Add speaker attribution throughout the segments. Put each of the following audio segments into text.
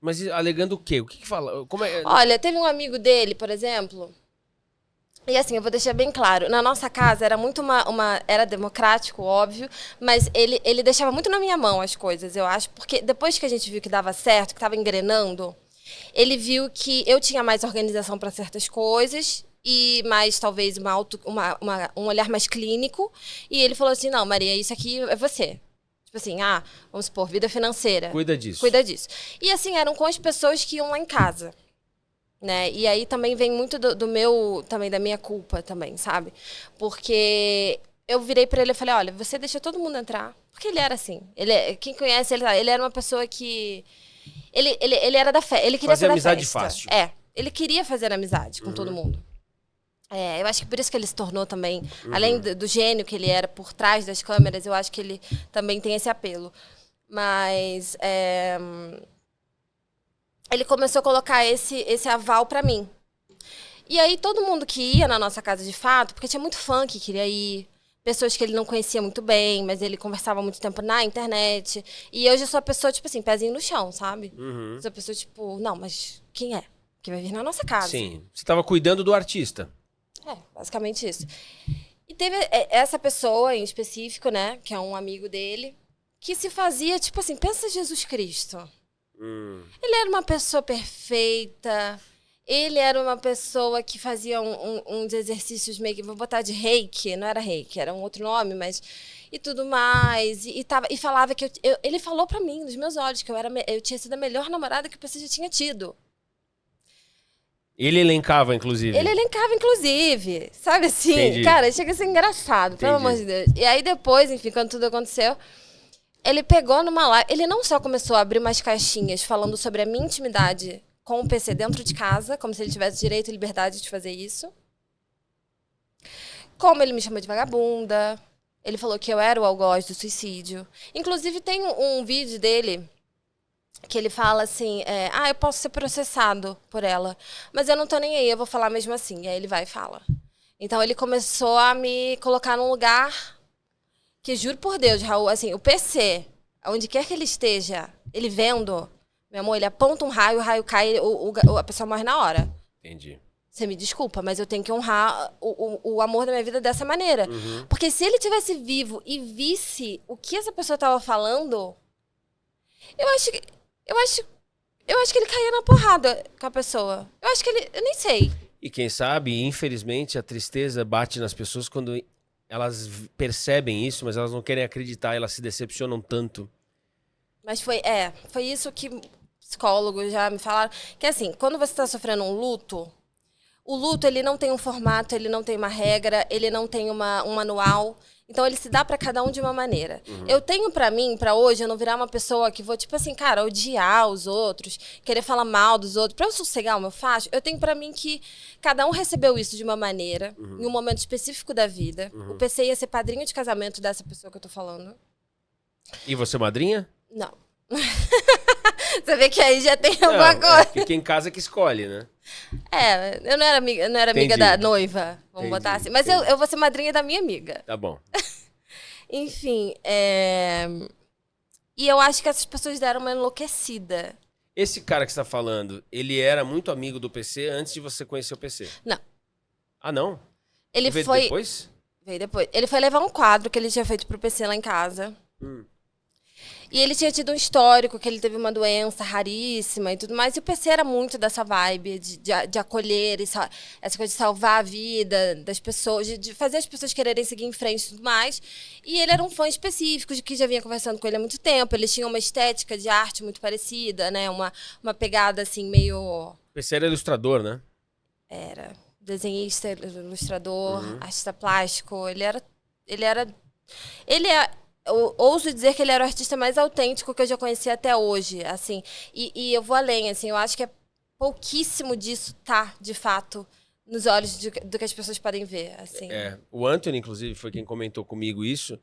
Speaker 1: Mas alegando o quê? O que fala? Como é?
Speaker 2: Olha, teve um amigo dele, por exemplo... E assim, eu vou deixar bem claro, na nossa casa era muito era democrático, óbvio, mas ele deixava muito na minha mão as coisas, eu acho, porque depois que a gente viu que dava certo, que estava engrenando, ele viu que eu tinha mais organização para certas coisas e mais, talvez, um olhar mais clínico, e ele falou assim, não, Maria, isso aqui é você. Tipo assim, vamos supor, vida financeira.
Speaker 1: Cuida disso.
Speaker 2: Cuida disso. E assim, eram com as pessoas que iam lá em casa. Né? E aí também vem muito também da minha culpa também, sabe? Porque eu virei pra ele e falei, olha, você deixa todo mundo entrar. Porque ele era assim. Quem conhece, ele era uma pessoa que... Ele era da fé. Ele queria
Speaker 1: fazer
Speaker 2: fazer
Speaker 1: amizade
Speaker 2: festa.
Speaker 1: fácil.
Speaker 2: Ele queria fazer amizade com todo mundo. Eu acho que por isso que ele se tornou também, além do gênio que ele era por trás das câmeras, eu acho que ele também tem esse apelo. Mas... ele começou a colocar esse aval pra mim. E aí todo mundo que ia na nossa casa de fato, porque tinha muito fã que queria ir, pessoas que ele não conhecia muito bem, mas ele conversava muito tempo na internet. E eu já sou a pessoa, tipo assim, pezinho no chão, sabe? Sou a pessoa, tipo, não, mas quem é que vai vir na nossa casa?
Speaker 1: Sim. Você tava cuidando do artista.
Speaker 2: Basicamente isso. E teve essa pessoa em específico, né, que é um amigo dele, que se fazia, tipo assim, pensa Jesus Cristo. Ele era uma pessoa perfeita. Ele era uma pessoa que fazia uns exercícios meio que... Vou botar de reiki. Não era reiki, era um outro nome, mas... E tudo mais. E falava que... ele falou pra mim, nos meus olhos, que eu tinha sido a melhor namorada que o PC já tinha tido.
Speaker 1: Ele elencava, inclusive.
Speaker 2: Ele elencava, inclusive. Sabe assim?
Speaker 1: Entendi.
Speaker 2: Cara, chega a ser engraçado, pelo amor de Deus. E aí depois, enfim, quando tudo aconteceu... Ele pegou numa live... Ele não só começou a abrir umas caixinhas falando sobre a minha intimidade com o PC dentro de casa, como se ele tivesse direito e liberdade de fazer isso. Como ele me chamou de vagabunda. Ele falou que eu era o algoz do suicídio. Inclusive, tem um vídeo dele que ele fala assim, eu posso ser processado por ela, mas eu não tô nem aí, eu vou falar mesmo assim. E aí ele vai e fala. Então, ele começou a me colocar num lugar... Que juro por Deus, Raul, assim, o PC, onde quer que ele esteja, ele vendo, meu amor, ele aponta um raio, o raio cai, a pessoa morre na hora.
Speaker 1: Entendi.
Speaker 2: Você me desculpa, mas eu tenho que honrar o amor da minha vida dessa maneira. Porque se ele tivesse vivo e visse o que essa pessoa estava falando, eu acho que ele caía na porrada com a pessoa. Eu acho que eu nem sei.
Speaker 1: E quem sabe, infelizmente, a tristeza bate nas pessoas quando... Elas percebem isso, mas elas não querem acreditar, elas se decepcionam tanto.
Speaker 2: Mas foi isso que psicólogos já me falaram. Que assim, quando você está sofrendo um luto, o luto ele não tem um formato, ele não tem uma regra, ele não tem um manual. Então ele se dá para cada um de uma maneira. Eu tenho para mim, para hoje, eu não virar uma pessoa que vou, tipo assim, cara, odiar os outros, querer falar mal dos outros. Para eu sossegar o meu facho, eu tenho para mim que cada um recebeu isso de uma maneira, em um momento específico da vida. O PC ia ser padrinho de casamento dessa pessoa que eu tô falando.
Speaker 1: E você, madrinha?
Speaker 2: Não. Você vê que aí já tem alguma coisa.
Speaker 1: Porque quem casa que escolhe, né?
Speaker 2: Eu não era amiga da noiva, vamos botar assim. Mas eu vou ser madrinha da minha amiga.
Speaker 1: Tá bom.
Speaker 2: Enfim, e eu acho que essas pessoas deram uma enlouquecida.
Speaker 1: Esse cara que você tá falando, ele era muito amigo do PC antes de você conhecer o PC?
Speaker 2: Não.
Speaker 1: Ah, não?
Speaker 2: Ele
Speaker 1: veio
Speaker 2: foi...
Speaker 1: depois?
Speaker 2: Veio depois. Ele foi levar um quadro que ele tinha feito pro PC lá em casa. E ele tinha tido um histórico, que ele teve uma doença raríssima e tudo mais. E o PC era muito dessa vibe de acolher, essa coisa de salvar a vida das pessoas, de fazer as pessoas quererem seguir em frente e tudo mais. E ele era um fã específico, de que já vinha conversando com ele há muito tempo. Eles tinham uma estética de arte muito parecida, né? Uma pegada, assim, meio...
Speaker 1: O PC era ilustrador, né?
Speaker 2: Era. Desenhista, ilustrador, artista plástico. Ele é... Eu ouso dizer que ele era o artista mais autêntico que eu já conheci até hoje, assim. E eu vou além, assim, eu acho que pouquíssimo disso tá, de fato, nos olhos do que as pessoas podem ver, assim.
Speaker 1: O Anthony, inclusive, foi quem comentou comigo isso,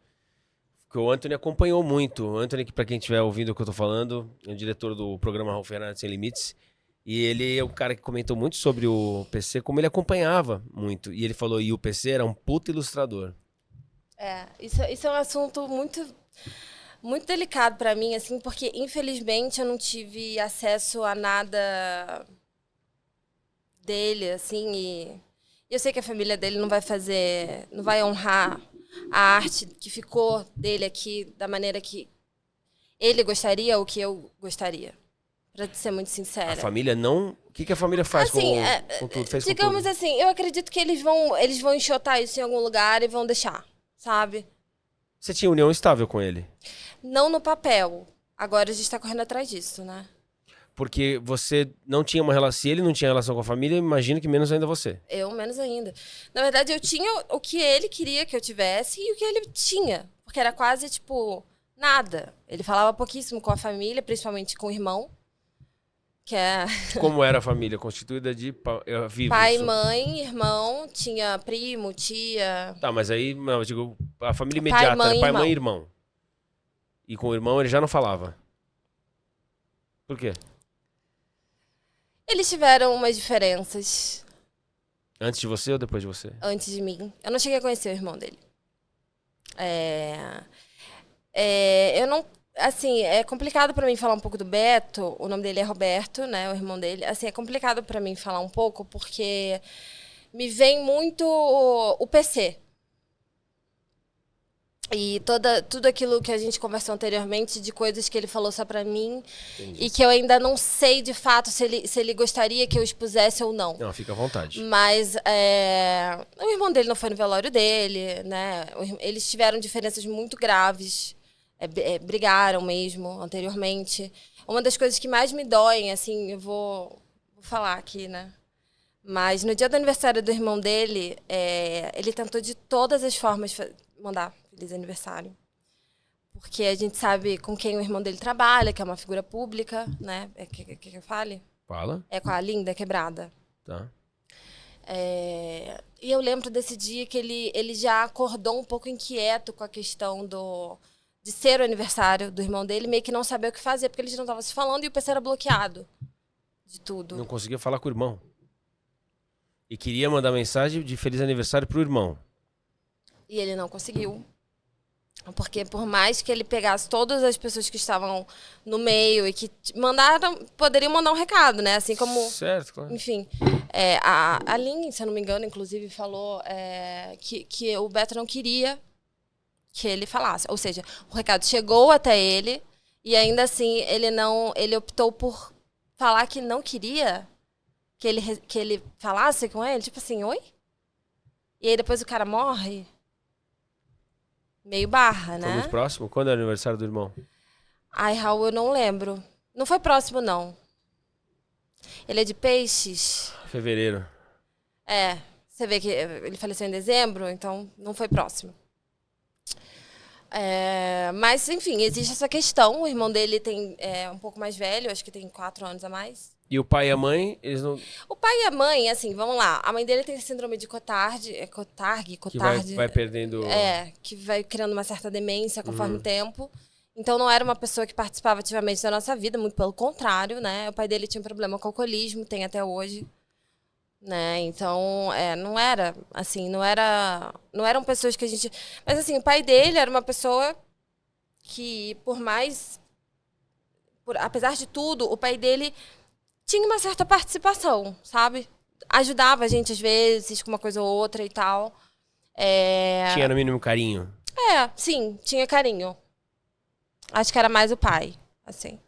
Speaker 1: que o Anthony acompanhou muito. O Anthony, que pra quem estiver ouvindo o que eu tô falando, é o diretor do programa Raul Fernandes Sem Limites, e ele é o cara que comentou muito sobre o PC, como ele acompanhava muito. E ele falou, e o PC era um puta ilustrador.
Speaker 2: Isso é um assunto muito muito delicado pra mim, assim, porque infelizmente eu não tive acesso a nada dele, assim, e eu sei que a família dele não vai honrar a arte que ficou dele aqui da maneira que ele gostaria ou que eu gostaria. Pra ser muito
Speaker 1: A
Speaker 2: sincera.
Speaker 1: família não... O que a família faz
Speaker 2: Assim,
Speaker 1: com tudo? Fez com
Speaker 2: digamos
Speaker 1: tudo?
Speaker 2: assim, eu acredito que eles vão enxotar isso em algum lugar e vão deixar, sabe?
Speaker 1: Você tinha união estável com ele?
Speaker 2: Não no papel. Agora a gente tá correndo atrás disso, né?
Speaker 1: Porque você não tinha uma relação... Se ele não tinha relação com a família, imagino que menos ainda você.
Speaker 2: Eu, menos ainda. Na verdade, eu tinha o que ele queria que eu tivesse e o que ele tinha. Porque era quase, tipo, nada. Ele falava pouquíssimo com a família, principalmente com o irmão. Que é
Speaker 1: Como era a família? Constituída de vivos?
Speaker 2: pai, mãe, irmão, tinha primo, tia.
Speaker 1: Tá, mas aí, não, eu digo, a família
Speaker 2: Pai,
Speaker 1: imediata
Speaker 2: mãe
Speaker 1: era
Speaker 2: e
Speaker 1: pai,
Speaker 2: irmão.
Speaker 1: mãe e irmão. E com o irmão ele já não falava. Por quê?
Speaker 2: Eles tiveram umas diferenças
Speaker 1: Antes de você ou depois de você?
Speaker 2: antes de mim. Eu não cheguei a conhecer o irmão dele. Eu não. Assim, é complicado pra mim falar um pouco do Beto. O nome dele é Roberto, né? O irmão dele. Assim, é complicado pra mim falar um pouco porque me vem muito o PC. E tudo aquilo que a gente conversou anteriormente, de coisas que ele falou só pra mim,
Speaker 1: Entendi.
Speaker 2: e que eu ainda não sei de fato se ele gostaria que eu expusesse ou não.
Speaker 1: Não, fica à vontade.
Speaker 2: Mas o irmão dele não foi no velório dele, né? Eles tiveram diferenças muito graves, brigaram mesmo anteriormente. Uma das coisas que mais me doem, assim, eu vou falar aqui, né? Mas no dia do aniversário do irmão dele, ele tentou de todas as formas mandar feliz aniversário. Porque a gente sabe com quem o irmão dele trabalha, que é uma figura pública, né? Que eu fale?
Speaker 1: Fala.
Speaker 2: É com a Linda Quebrada.
Speaker 1: Tá.
Speaker 2: E eu lembro desse dia que ele já acordou um pouco inquieto com a questão de ser o aniversário do irmão dele, meio que não sabia o que fazer, porque eles não estavam se falando e o PC era bloqueado de tudo.
Speaker 1: Não conseguia falar com o irmão. E queria mandar mensagem de feliz aniversário pro irmão.
Speaker 2: E ele não conseguiu. Porque por mais que ele pegasse todas as pessoas que estavam no meio e que poderiam mandar um recado, né? Assim como...
Speaker 1: Certo, claro.
Speaker 2: Enfim, a Lin, se eu não me engano, inclusive, falou que o Beto não queria que ele falasse. Ou seja, o recado chegou até ele e ainda assim ele optou por falar que não queria que ele falasse com ele. Tipo assim, oi? E aí depois o cara morre. Meio barra, né?
Speaker 1: Foi muito próximo? Quando é o aniversário do irmão?
Speaker 2: Ai, Raul, eu não lembro. Não foi próximo, não. Ele é de Peixes.
Speaker 1: Fevereiro.
Speaker 2: Você vê que ele faleceu em dezembro, então não foi próximo. Mas, enfim, existe essa questão. O irmão dele é um pouco mais velho, acho que tem 4 anos a mais.
Speaker 1: E o pai e a mãe, eles não...
Speaker 2: O pai e a mãe, assim, vamos lá. A mãe dele tem síndrome de Cotard.
Speaker 1: Que vai perdendo...
Speaker 2: Que vai criando uma certa demência conforme o tempo. Então não era uma pessoa que participava ativamente da nossa vida, muito pelo contrário, né? O pai dele tinha um problema com alcoolismo, tem até hoje. Né? Então, não era, assim, não eram pessoas que a gente... Mas, assim, o pai dele era uma pessoa que, apesar de tudo, o pai dele tinha uma certa participação, sabe? Ajudava a gente, às vezes, com uma coisa ou outra e tal.
Speaker 1: Tinha, no mínimo, carinho?
Speaker 2: Sim, tinha carinho. Acho que era mais o pai, assim.